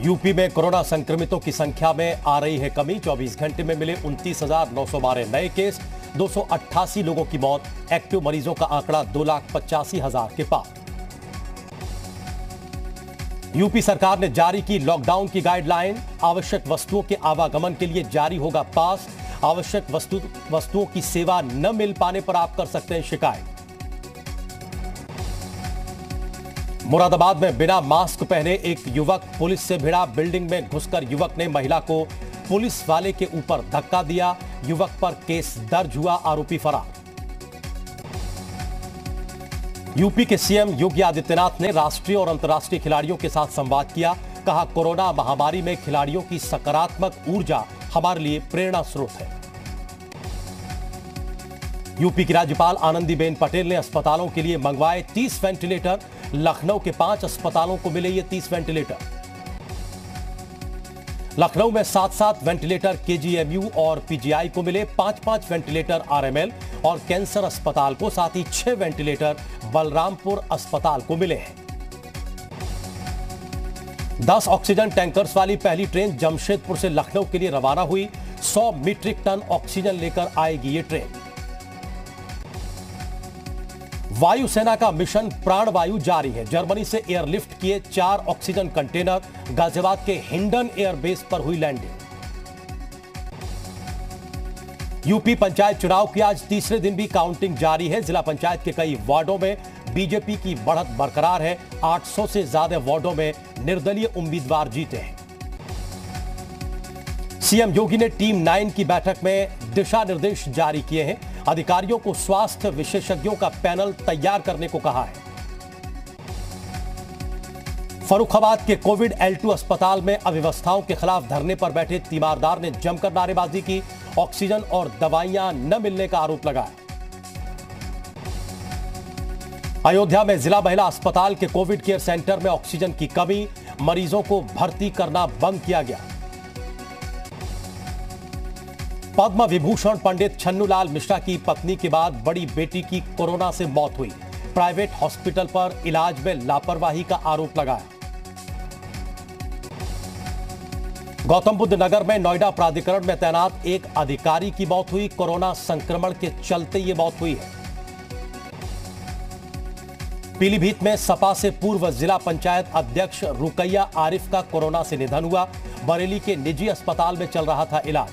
UP में corona संक्रमितों की संख्या में आ रही है कमी। 24 घंटे में मिले 29,912 नए केस, 288 लोगों की मौत। एक्टिव मरीजों का आंकड़ा 2,85,000 के पार। यूपी सरकार ने जारी की लॉकडाउन की गाइडलाइन। आवश्यक वस्तुओं के आवागमन के लिए जारी होगा पास। आवश्यक वस्तुओं की सेवा न मिल पाने पर आप कर सकते हैं शिकायत। मुरादाबाद में बिना मास्क पहने एक युवक पुलिस से भिड़ा। बिल्डिंग में घुसकर युवक ने महिला को पुलिस वाले के ऊपर धक्का दिया। युवक पर केस दर्ज हुआ, आरोपी फरार। यूपी के सीएम योगी आदित्यनाथ ने राष्ट्रीय और अंतर्राष्ट्रीय खिलाड़ियों के साथ संवाद किया। कहा, कोरोना महामारी में खिलाड़ियों की सकारात्मक ऊर्जा हमारे लिए प्रेरणा स्रोत है। यूपी की राज्यपाल आनंदीबेन पटेल ने अस्पतालों के लिए मंगवाए 30 वेंटिलेटर। लखनऊ के 5 अस्पतालों को मिले ये 30 वेंटिलेटर। लखनऊ में 7-7 वेंटिलेटर केजीएमयू और पीजीआई को मिले, 5-5 वेंटिलेटर आरएमएल और कैंसर अस्पताल को, साथ ही 6 वेंटिलेटर बलरामपुर अस्पताल को मिले हैं। 10 ऑक्सीजन टैंकर्स वाली पहली ट्रेन जमशेदपुर से लखनऊ के लिए रवाना हुई। 100 मीट्रिक टन ऑक्सीजन लेकर आएगी ये ट्रेन। वायुसेना का मिशन प्राणवायु जारी है। जर्मनी से एयरलिफ्ट किए 4 ऑक्सीजन कंटेनर। गाजियाबाद के हिंडन एयरबेस पर हुई लैंडिंग। यूपी पंचायत चुनाव की आज तीसरे दिन भी काउंटिंग जारी है। जिला पंचायत के कई वार्डों में बीजेपी की बढ़त बरकरार है। 800 से ज्यादा वार्डों में निर्दलीय उम्मीदवार जीते हैं। सीएम योगी ने टीम 9 की बैठक में दिशा निर्देश जारी किए हैं। अधिकारियों को स्वास्थ्य विशेषज्ञों का पैनल तैयार करने को कहा है। फर्रुखाबाद के कोविड L2 अस्पताल में अव्यवस्थाओं के खिलाफ धरने पर बैठे तीमारदार ने जमकर नारेबाजी की। ऑक्सीजन और दवाइयां न मिलने का आरोप लगाया। अयोध्या में जिला महिला अस्पताल के कोविड केयर सेंटर में ऑक्सीजन की कमी। मरीजों को भर्ती करना बंद किया गया। पद्म विभूषण पंडित छन्नूलाल मिश्रा की पत्नी के बाद बड़ी बेटी की कोरोना से मौत हुई। प्राइवेट हॉस्पिटल पर इलाज में लापरवाही का आरोप लगाया। गौतम बुद्ध नगर में नोएडा प्राधिकरण में तैनात एक अधिकारी की मौत हुई। कोरोना संक्रमण के चलते यह मौत हुई है। पीलीभीत में सपा से पूर्व जिला पंचायत अध्यक्ष रुकैया आरिफ का कोरोना से निधन हुआ। बरेली के निजी अस्पताल में चल रहा था इलाज।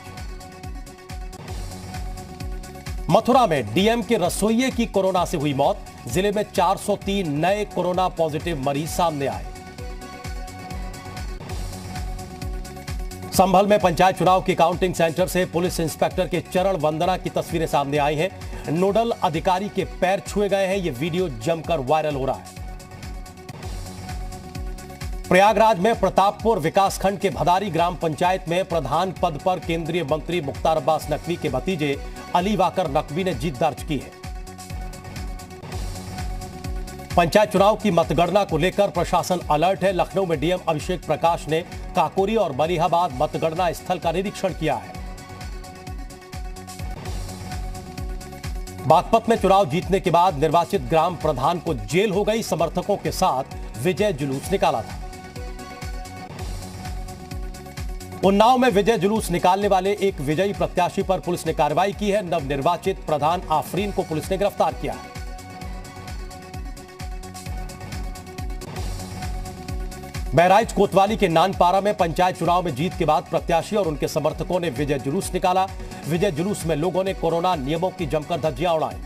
मथुरा में डीएम के रसोइये की कोरोना से हुई मौत। जिले में 403 नए कोरोना पॉजिटिव मरीज सामने आए। संभल में पंचायत चुनाव की काउंटिंग सेंटर से पुलिस इंस्पेक्टर के चरण वंदना की तस्वीरें सामने आई हैं। नोडल अधिकारी के पैर छुए गए हैं। यह वीडियो जमकर वायरल हो रहा है। प्रयागराज में प्रतापपुर विकासखंड के भदारी ग्राम पंचायत में प्रधान पद पर केंद्रीय मंत्री मुख्तार अब्बास नकवी के भतीजे अली वाकर नकवी ने जीत दर्ज की है। पंचायत चुनाव की मतगणना को लेकर प्रशासन अलर्ट है। लखनऊ में डीएम अभिषेक प्रकाश ने काकोरी और मलिहाबाद मतगणना स्थल का निरीक्षण किया है। बागपत में चुनाव जीतने के बाद निर्वाचित ग्राम प्रधान को जेल हो गई। समर्थकों के साथ विजय जुलूस निकाला था। उन्नाव में विजय जुलूस निकालने वाले एक विजयी प्रत्याशी पर पुलिस ने कार्रवाई की है। नवनिर्वाचित प्रधान आफरीन को पुलिस ने गिरफ्तार किया है। बहराइच कोतवाली के नानपारा में पंचायत चुनाव में जीत के बाद प्रत्याशी और उनके समर्थकों ने विजय जुलूस निकाला। विजय जुलूस में लोगों ने कोरोना नियमों की जमकर धज्जियां उड़ाई।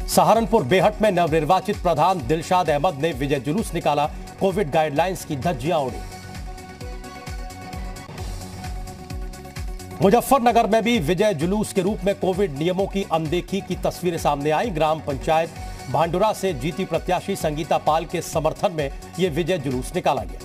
सहारनपुर बेहट में नवनिर्वाचित प्रधान दिलशाद अहमद ने विजय जुलूस निकाला। कोविड गाइडलाइंस की धज्जियां उड़ी। मुजफ्फरनगर में भी विजय जुलूस के रूप में कोविड नियमों की अनदेखी की तस्वीरें सामने आई। ग्राम पंचायत भांडुरा से जीती प्रत्याशी संगीता पाल के समर्थन में यह विजय जुलूस निकाला गया।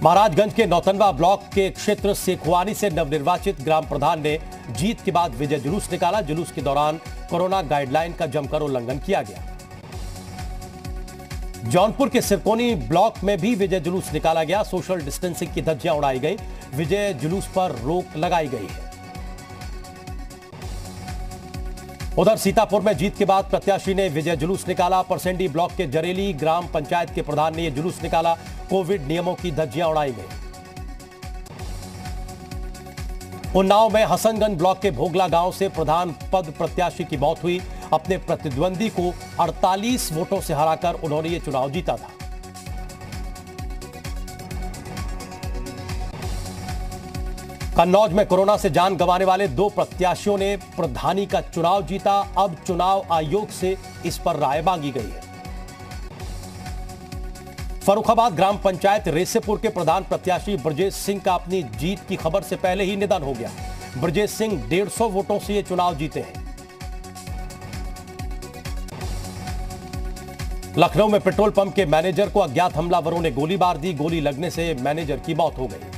महाराजगंज के नौतनवा ब्लॉक के क्षेत्र सेखवानी से नवनिर्वाचित ग्राम प्रधान ने जीत के बाद विजय जुलूस निकाला। जुलूस के दौरान कोरोना गाइडलाइन का जमकर उल्लंघन किया गया। जौनपुर के सिरकोनी ब्लॉक में भी विजय जुलूस निकाला गया। सोशल डिस्टेंसिंग की धज्जियां उड़ाई गई। विजय जुलूस पर रोक लगाई गई है। उधर सीतापुर में जीत के बाद प्रत्याशी ने विजय जुलूस निकाला। परसेंडी ब्लॉक के जरेली ग्राम पंचायत के प्रधान ने यह जुलूस निकाला। कोविड नियमों की धज्जियां उड़ाई गई। उन्नाव में हसनगंज ब्लॉक के भोगला गांव से प्रधान पद प्रत्याशी की मौत हुई। अपने प्रतिद्वंदी को 48 वोटों से हराकर उन्होंने ये चुनाव जीता था। कन्नौज में कोरोना से जान गंवाने वाले 2 प्रत्याशियों ने प्रधानी का चुनाव जीता। अब चुनाव आयोग से इस पर राय मांगी गई है। फर्रुखाबाद ग्राम पंचायत रेसेपुर के प्रधान प्रत्याशी ब्रजेश सिंह का अपनी जीत की खबर से पहले ही निधन हो गया। ब्रजेश सिंह 150 वोटों से ये चुनाव जीते हैं। लखनऊ में पेट्रोल पंप के मैनेजर को अज्ञात हमलावरों ने गोली मार दी। गोली लगने से मैनेजर की मौत हो गई।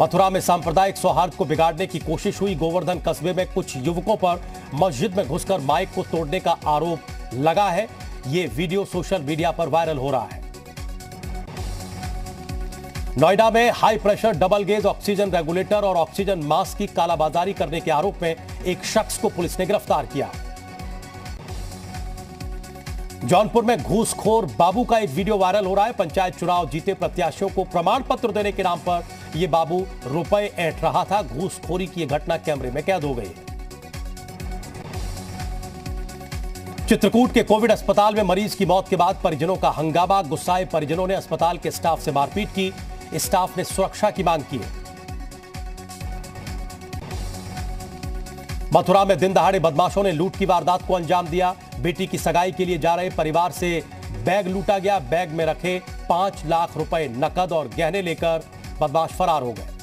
मथुरा में सांप्रदायिक सौहार्द को बिगाड़ने की कोशिश हुई। गोवर्धन कस्बे में कुछ युवकों पर मस्जिद में घुसकर माइक को तोड़ने का आरोप लगा है। यह वीडियो सोशल मीडिया पर वायरल हो रहा है। नोएडा में high pressure double gauge oxygen regulator और ऑक्सीजन मास्क की कालाबाजारी करने के आरोप में एक शख्स को पुलिस ने गिरफ्तार किया। जौनपुर में घूसखोर बाबू का एक वीडियो वायरल हो रहा है। पंचायत चुनाव जीते प्रत्याशियों को प्रमाण पत्र देने के नाम पर यह बाबू रुपए ऐंठ रहा था। घूसखोरी की यह घटना कैमरे में कैद हो गई है। चित्रकूट के कोविड अस्पताल में मरीज की मौत के बाद परिजनों का हंगामा। गुस्साए परिजनों ने अस्पताल के स्टाफ से मारपीट की। स्टाफ ने सुरक्षा की मांग की। मथुरा में दिन दहाड़े बदमाशों ने लूट की वारदात को अंजाम दिया। बेटी की सगाई के लिए जा रहे परिवार से बैग लूटा गया। बैग में रखे 5 लाख रुपए नकद और गहने लेकर बदमाश फरार हो गए।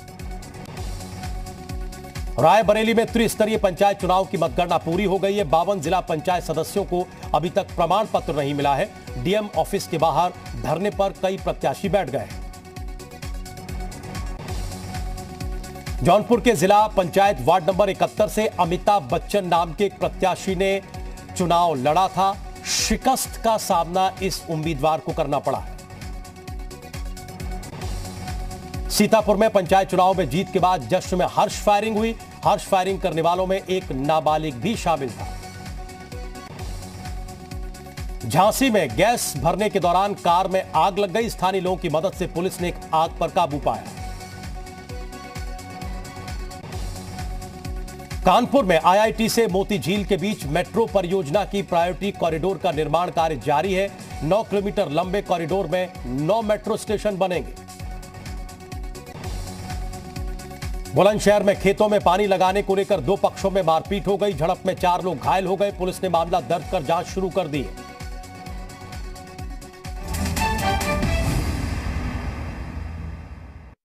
रायबरेली में त्रिस्तरीय पंचायत चुनाव की मतगणना पूरी हो गई है। 52 जिला पंचायत सदस्यों को अभी तक प्रमाण पत्र नहीं मिला है। डीएम ऑफिस के बाहर धरने पर कई प्रत्याशी बैठ गए। जौनपुर के जिला पंचायत वार्ड नंबर 71 से अमिताभ बच्चन नाम के एक प्रत्याशी ने चुनाव लड़ा था। शिकस्त का सामना इस उम्मीदवार को करना पड़ा। सीतापुर में पंचायत चुनाव में जीत के बाद जश्न में हर्ष फायरिंग हुई। हर्ष फायरिंग करने वालों में एक नाबालिग भी शामिल था। झांसी में गैस भरने के दौरान कार में आग लग गई। स्थानीय लोगों की मदद से पुलिस ने आग पर काबू पाया। कानपुर में आईआईटी से मोती झील के बीच मेट्रो परियोजना की प्रायोरिटी कॉरिडोर का निर्माण कार्य जारी है। 9 किलोमीटर लंबे कॉरिडोर में 9 मेट्रो स्टेशन बनेंगे। बुलंदशहर में खेतों में पानी लगाने को लेकर 2 पक्षों में मारपीट हो गई। झड़प में 4 लोग घायल हो गए। पुलिस ने मामला दर्ज कर जांच शुरू कर दी है।